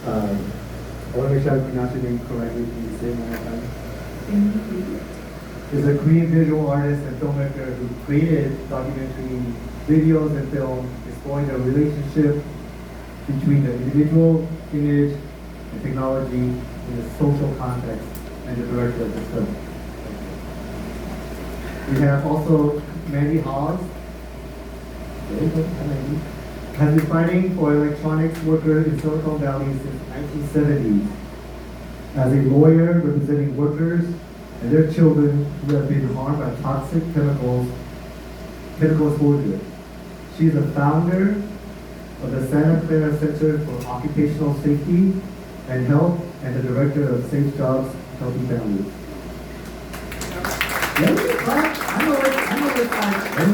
I want to make sure I pronounce your name correctly. Can you say it one more time? Is a Korean visual artist and filmmaker who created documentary videos and film exploring the relationship between the individual image and technology in a social context, and the director of this film. We have also Mandy Hawes. There you go. Hi, Mandy. Has been fighting for electronics workers in Silicon Valley since 1970s. As a lawyer representing workers and their children who have been harmed by toxic chemical exposure. She is the founder of the Santa Clara Center for Occupational Safety and Health and the director of Safe Jobs, Healthy Families. I know it's like, and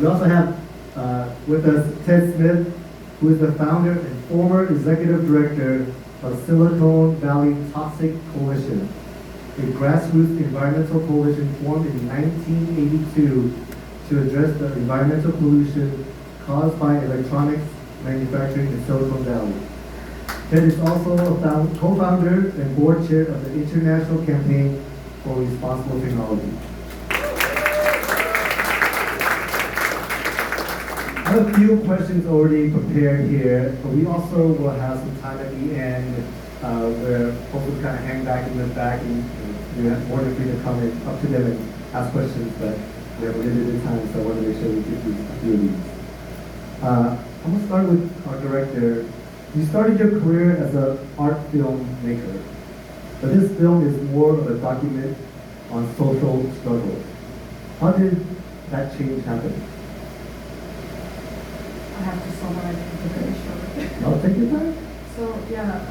we also have with us Ted Smith, who is the founder and former executive director of Silicon Valley Toxic Coalition, a grassroots environmental coalition formed in 1982 to address the environmental pollution caused by electronics manufacturing in Silicon Valley. Ted is also a co-founder and board chair of the International Campaign for Responsible Technology. I have a few questions already prepared here, but we also will have some time at the end where folks will kind of hang back in the back, and you have more than free to come in, up to them and ask questions, but we have a limited time, so I want to make sure we get through a few of these. I'm going to start with our director. You started your career as an art film maker, but this film is more of a document on social struggles. How did that change happen? I have to summarize it very short. I'll take your time. So yeah,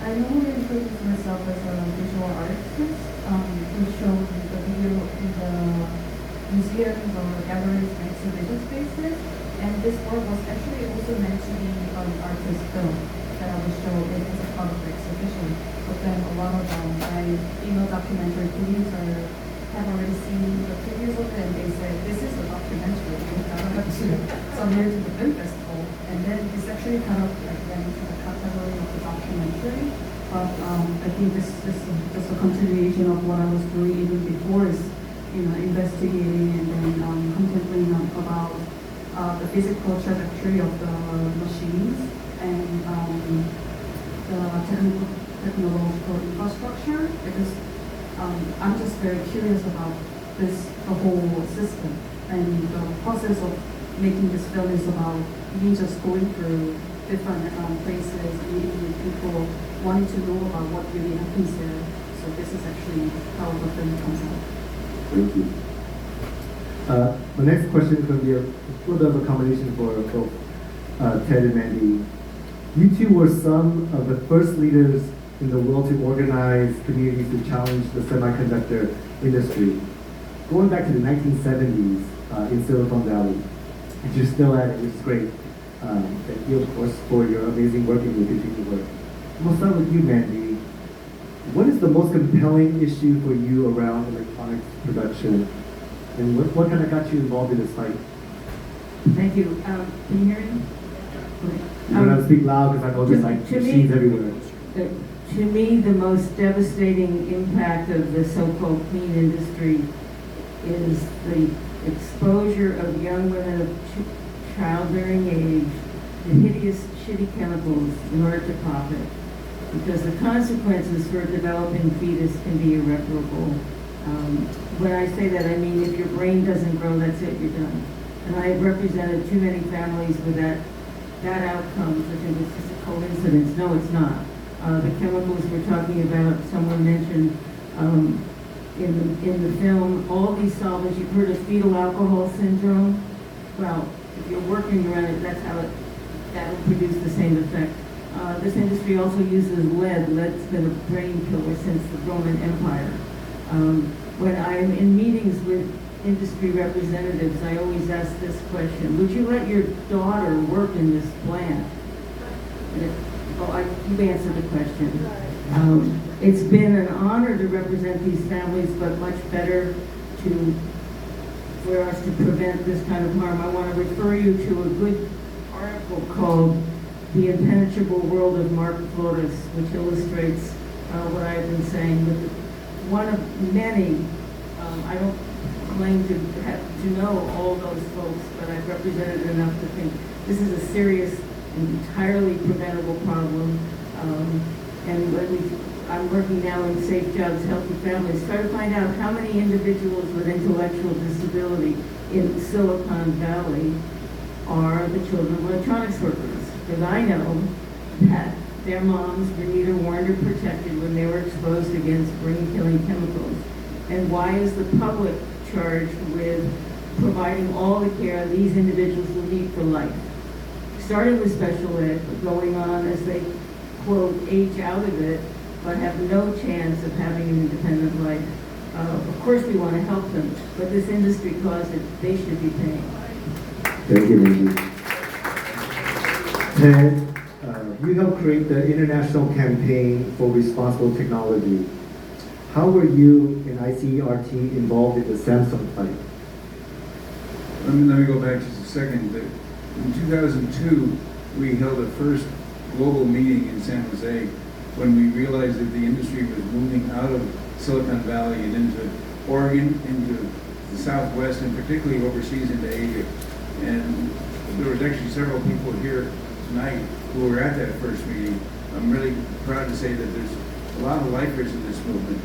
I normally introduce myself as a visual artist. We show the video in the museums or galleries and exhibition spaces. And this work was actually also meant to be an artist film that I would show it as a part of the exhibition. But then a lot of my female documentary producers have already seen the previews of it, and they say, this is a documentary, you kind of have to submit it to the film festival. And then it's actually kind of like went into the category of the documentary. But I think this is just a continuation of what I was doing even before, is investigating and then contemplating about the physical trajectory of the machines and the technological infrastructure, because I'm just very curious about the whole system, and the process of making this film is about me just going through different places, meeting with people, wanting to know about what really happens there. So this is actually how the film comes out. Thank you. The next question is going to be a little bit of a combination for both Ted and Mandy. You two were some of the first leaders in the world to organize communities to challenge the semiconductor industry. Going back to the 1970s in Silicon Valley, and you're still at it, which is great. Thank you, of course, for your amazing work and your continued work. We'll start with you, Mandy. What is the most compelling issue for you around electronics production? And what kind of got you involved in this fight? Thank you. Can you hear me? You don't have to speak loud because I know there's like machines everywhere. To me, the most devastating impact of the so-called clean industry is the exposure of young women of childbearing age to hideous, shitty chemicals in order to profit. Because the consequences for a developing fetus can be irreparable. When I say that, I mean if your brain doesn't grow, that's it, you're done. And I have represented too many families with that outcome, so I think it's just a coincidence. No, it's not. The chemicals we're talking about, someone mentioned in the film, all these solvents, you've heard of fetal alcohol syndrome? Well, if you're working around it, that will produce the same effect. This industry also uses lead. Lead's been a brain killer since the Roman Empire. When I'm in meetings with industry representatives, I always ask this question: would you let your daughter work in this plant? You've answered the question. It's been an honor to represent these families, but much better for us to prevent this kind of harm. I want to refer you to a good article called The Impenetrable World of Mark Flores, which illustrates what I've been saying. With one of many, I don't claim to know all those folks, but I've represented enough to think this is a serious, entirely preventable problem. And I'm working now in Safe Jobs, Healthy Families, try to find out how many individuals with intellectual disability in Silicon Valley are the children of electronics workers. Because I know that their moms were neither warned or protected when they were exposed against brain-killing chemicals. And why is the public charged with providing all the care these individuals will need for life? Starting with special ed, but going on as they, quote, age out of it, but have no chance of having an independent life. Of course we want to help them, but this industry caused it, they should be paying. Thank you, Mindy. Ted, you helped create the International Campaign for Responsible Technology. How were you and ICERT involved in the Samsung fight? Let me go back just a second. In 2002, we held a first global meeting in San Jose when we realized that the industry was moving out of Silicon Valley and into Oregon, into the Southwest, and particularly overseas into Asia. And there was actually several people here tonight who were at that first meeting. I'm really proud to say that there's a lot of lifers in this movement.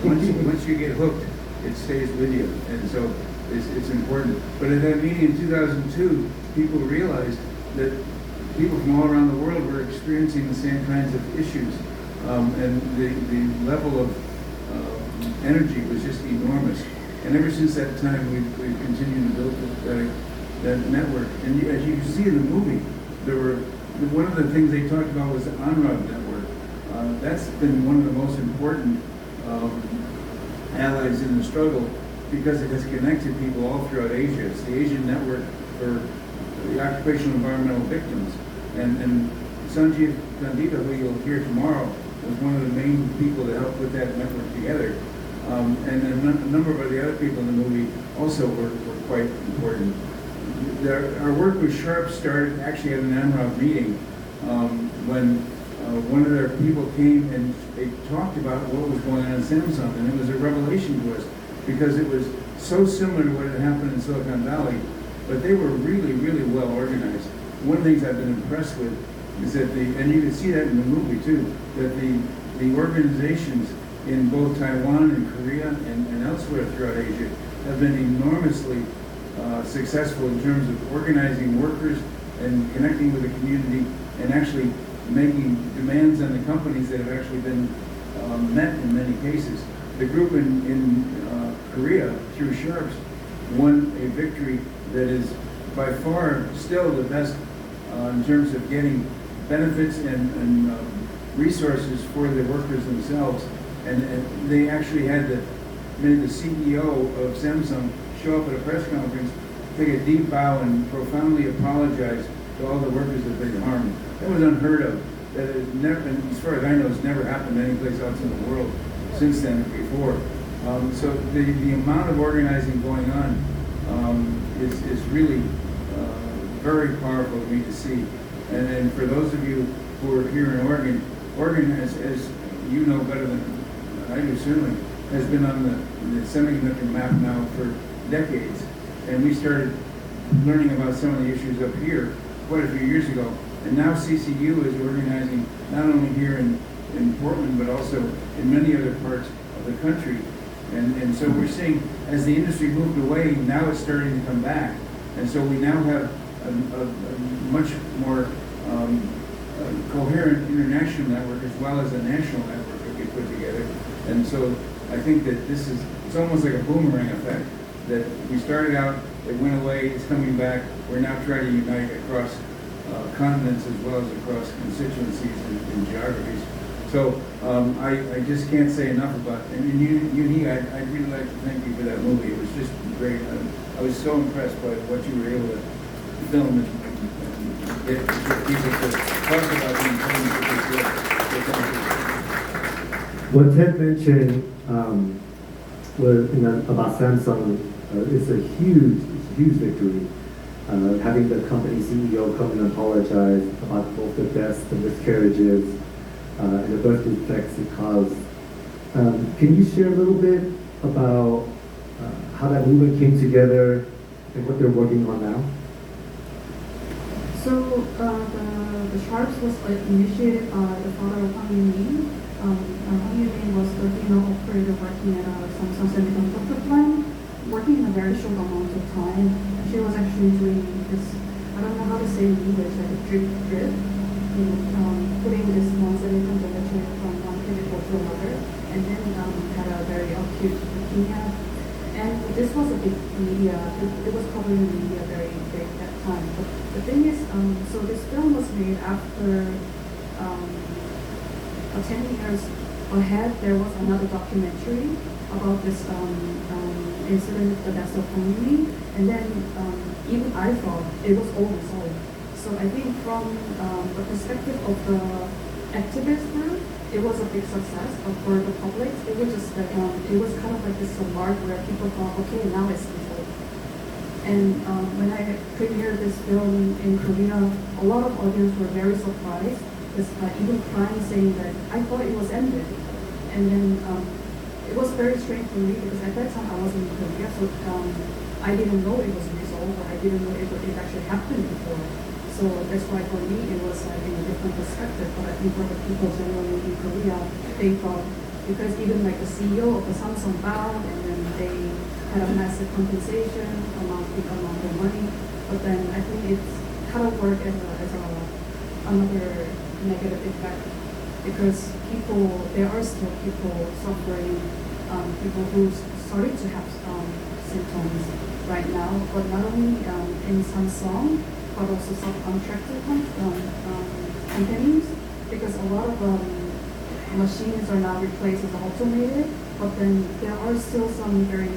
Once you get hooked, it stays with you, and so it's important. But at that meeting in 2002, people realized that people from all around the world were experiencing the same kinds of issues, and the level of energy was just enormous. And ever since that time, we've continued to build that network. And as you can see in the movie, one of the things they talked about was the ONROD network. That's been one of the most important allies in the struggle because it has connected people all throughout Asia. It's the Asian network for the occupational environmental victims. And Sanjeev Pandita, who you'll hear tomorrow, was one of the main people to help put that network together. And a number of the other people in the movie also were quite important. Our work with Sharp started actually at an ANROD meeting when one of their people came and they talked about what was going on in Samsung, and it was a revelation to us because it was so similar to what had happened in Silicon Valley, but they were really, really well organized. One of the things I've been impressed with is that and you can see that in the movie too, that the organizations in both Taiwan and Korea and elsewhere throughout Asia have been enormously successful in terms of organizing workers and connecting with the community and actually making demands on the companies that have actually been met in many cases. The group in Korea, through Sharps, won a victory that is by far still the best in terms of getting benefits and resources for the workers themselves. And they actually made the CEO of Samsung show up at a press conference, take a deep bow, and profoundly apologize to all the workers that they'd harmed. That was unheard of. That has never, and as far as I know, it's never happened anyplace else in the world since then or before. So the amount of organizing going on is really very powerful to me to see. And for those of you who are here in Oregon, as you know better than I do certainly, has been on the semiconductor map now for decades. And we started learning about some of the issues up here quite a few years ago. And now CCU is organizing not only here in Portland, but also in many other parts of the country. And so we're seeing, as the industry moved away, now it's starting to come back. And so we now have a much more coherent international network as well as a national network that we put together. And so I think that it's almost like a boomerang effect, that we started out, it went away, it's coming back, we're now trying to unite across continents as well as across constituencies and geographies. So I just can't say enough about it. And I'd really like to thank you for that movie. It was just great. I was so impressed by what you were able to film and get people to talk about the importance of this work. So thank you. What Ted mentioned about Samsung is a huge victory. having the company CEO come and apologize about both the deaths, the miscarriages, and the birth defects it caused. Can you share a little bit about how that movement came together and what they're working on now? So the Sharps was initiated by the father of Hwang Yun-min. Hwang Yun-min was the female operator working at Samsung Semiconductor plant, working in a very short amount of time. She was actually doing this, I don't know how to say in English, like a drip, putting this one semiconductor from one chemical to another, and then had a very acute leukemia. And this was a big media, it was covered in the media very big at that time. But the thing is, so this film was made after 10 years ahead, there was another documentary about this incident, the death of Hwang Yun-min, and then even I thought it was all resolved. So I think from the perspective of the activist group, it was a big success, but for the public, it was just that it was kind of like this mark where people thought, okay, now it's resolved. And when I premiered this film in Korea, a lot of audience were very surprised, even crying, saying that I thought it was ended. And then it was very strange for me because at that time I was in Korea, so I didn't know it was resolved, or I didn't know it actually happened before. So that's why for me it was like in a different perspective. But I think for the people generally in Korea, they thought, because even like the CEO of the Samsung bowed, and then they had a massive compensation amount of money. But then I think it's kind of worked as another negative effect, because there are still people suffering, people who started to have symptoms right now, but not only in Samsung, but also subcontracted companies, because a lot of machines are now replaced as automated, but then there are still some very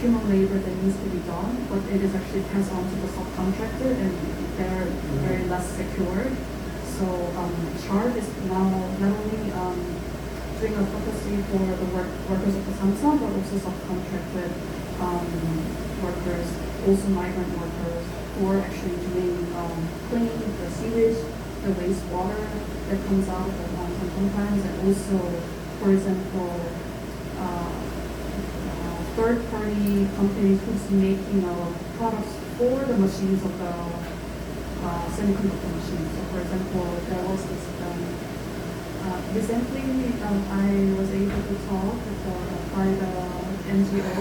human labor that needs to be done, but it is actually passed on to the subcontractor, and they're very less secured. So Sharp is now not only doing advocacy for the workers of the Samsung, but also subcontracted workers, also migrant workers, who are actually doing cleaning the sewage, the wastewater that comes out of the mountain sometimes, and also, for example, third-party companies who's making products for the machines of the semiconductor machines. So, for example, there was this recently I was able to talk by the NGO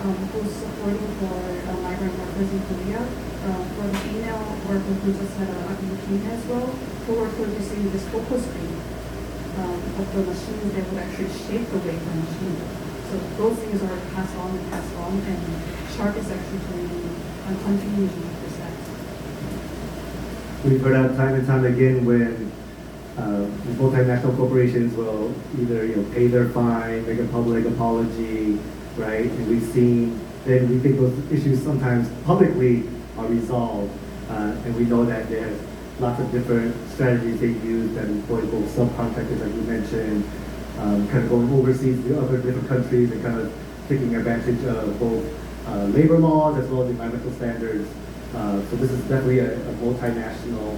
who's supporting for migrant workers in Korea, for the female worker who just had a leukemia as well, who were producing this focus group of the machines that would actually shape the way of the machine. So those things are passed on, and Sharp is actually doing and continuing to do this. We've heard that time and time again when multinational corporations will either pay their fine, make a public apology, right? And we've seen, then we think those issues sometimes publicly are resolved, and we know that they have lots of different strategies they use that employ both subcontractors, like you mentioned, kind of going overseas to other different countries and kind of taking advantage of both labor laws as well as environmental standards. So this is definitely a multinational,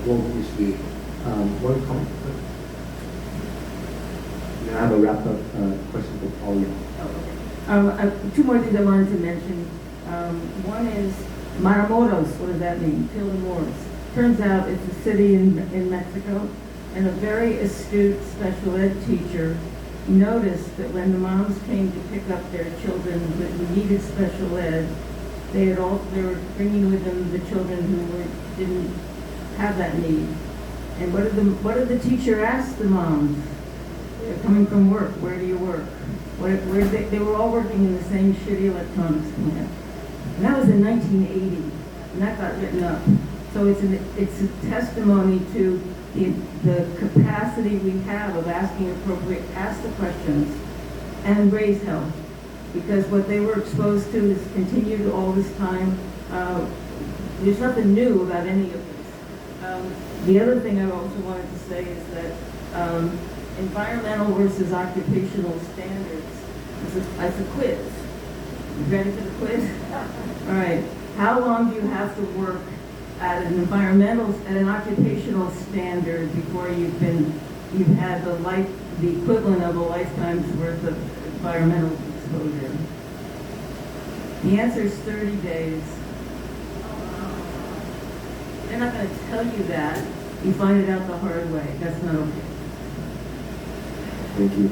global issue. One comment? And I have a wrap-up question for Paul. Two more things I wanted to mention. One is Matamoros. What does that mean? Field of Moors. Turns out it's a city in Mexico, and a very astute special ed teacher noticed that when the moms came to pick up their children who needed special ed, they were bringing with them the children who didn't have that need. And what did the teacher ask the moms? They're coming from work. Where do you work? They were all working in the same shitty electronics plant. And that was in 1980, and that got written up. So it's a testimony to the capacity we have of ask the questions and raise help. Because what they were exposed to is continued all this time. There's nothing new about any of this. The other thing I also wanted to say is that environmental versus occupational standards is a quiz. You ready for the quiz? All right. how long do you have to work at an occupational standard before you've had the equivalent of a lifetime's worth of environmental exposure? The answer is 30 days. They're not going to tell you that. You find it out the hard way. That's not okay. Thank you.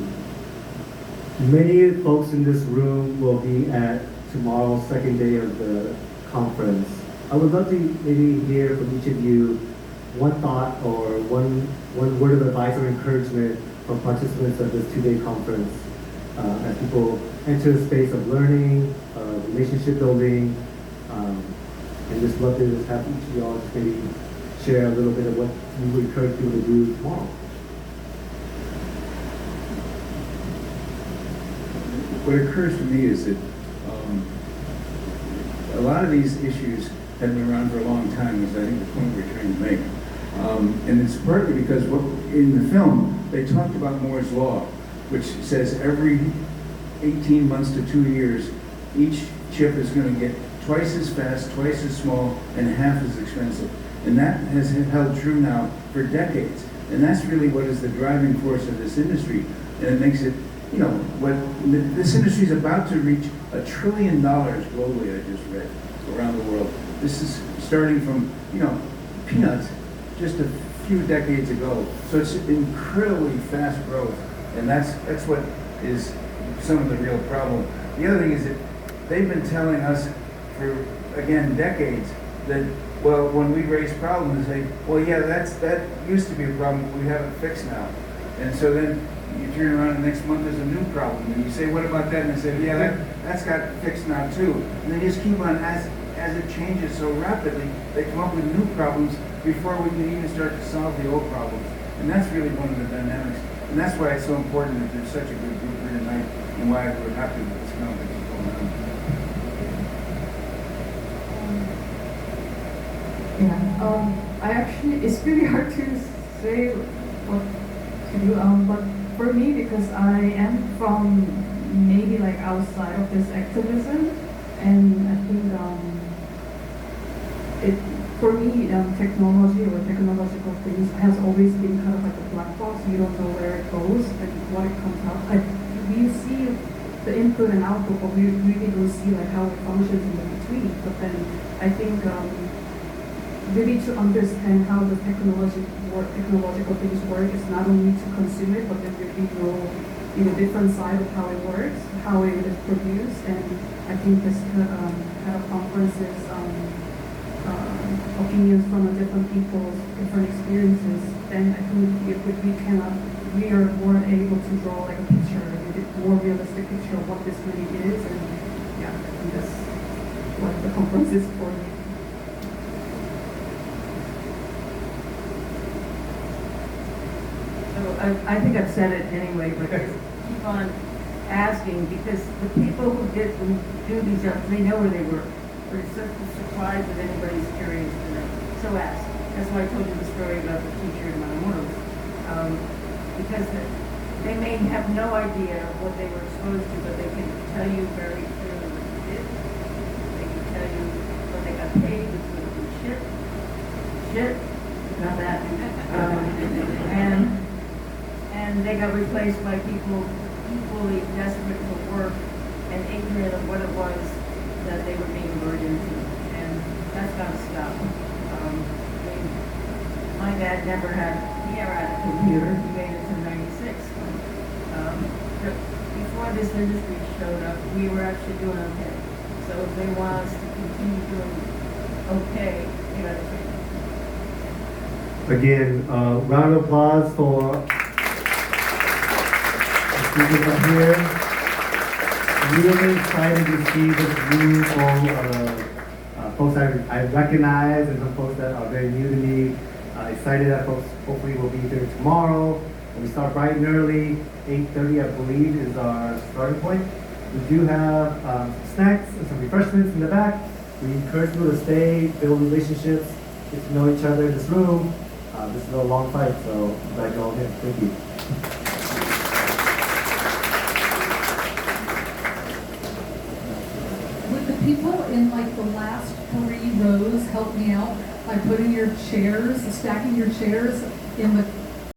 Many folks in this room will be at tomorrow's second day of the conference. I would love to maybe hear from each of you one thought or one word of advice or encouragement from participants of this two-day conference as people enter the space of learning, relationship building, and just love to just have each of y'all just maybe share a little bit of what you would encourage people to do tomorrow. What occurs to me is that a lot of these issues have been around for a long time, is I think the point we're trying to make. And it's partly because in the film, they talked about Moore's Law, which says every 18 months to 2 years, each chip is going to get twice as fast, twice as small, and half as expensive. And that has held true now for decades. And that's really what is the driving force of this industry. And it makes it, this industry is about to reach $1 trillion globally, I just read, around the world. This is starting from, peanuts just a few decades ago. So it's incredibly fast growth. And that's what is some of the real problem. The other thing is that they've been telling us for, again, decades that, well, when we raise problems, they say, well, yeah, that used to be a problem, but we have it fixed now. And so then you turn around and next month there's a new problem. And you say, what about that? And they say, yeah, that's got fixed now too. And they just keep on, as it changes so rapidly, they come up with new problems before we can even start to solve the old problems. And that's really one of the dynamics. And that's why it's so important that there's such a good group here tonight and why we're happy that this conference is going on. I actually, it's really hard to say what to do, but for me, because I am from maybe like outside of this activism, and I think for me, technology or technological things has always been kind of like a black box. You don't know where it goes and what it comes out. We see the input and output, but we really don't see like how it functions in the between. But then I think really to understand how the technological things work is not only to consume it, but then really know different side of how it works, how it is produced, and I think this kind of conferences, opinions from different people's different experiences, then I think we are more able to draw like a picture, like a more realistic picture of what this really is, and yeah, I think that's what the conference is for me. I think I've said it anyway, but keep on asking, because the people who do these jobs, they know where they work. But it's such a surprise that anybody's curious to know. So ask. That's why I told you the story about the teacher in Matamoros. Because they may have no idea what they were exposed to, but they can tell you very clearly what they did. They can tell you what they got paid, which would be shit, not that. And they got replaced by people equally desperate for work and ignorant of what it was that they were being lured into. And that's got to stop. My dad never had a computer. He made it to 96. Before this industry showed up, we were actually doing okay. So if they want us to continue doing okay, they got to change. Again, round of applause for speakers up here. Really excited to see this room full of folks I recognize and some folks that are very new to me. Excited that folks hopefully will be here tomorrow. We start bright and early. 8:30, I believe, is our starting point. We do have some snacks and some refreshments in the back. We encourage people to stay, build relationships, get to know each other in this room. This is a long fight, so I'm glad you're all here. Thank you. Would the people in like the last 3 rows, help me out by putting your chairs, stacking your chairs in the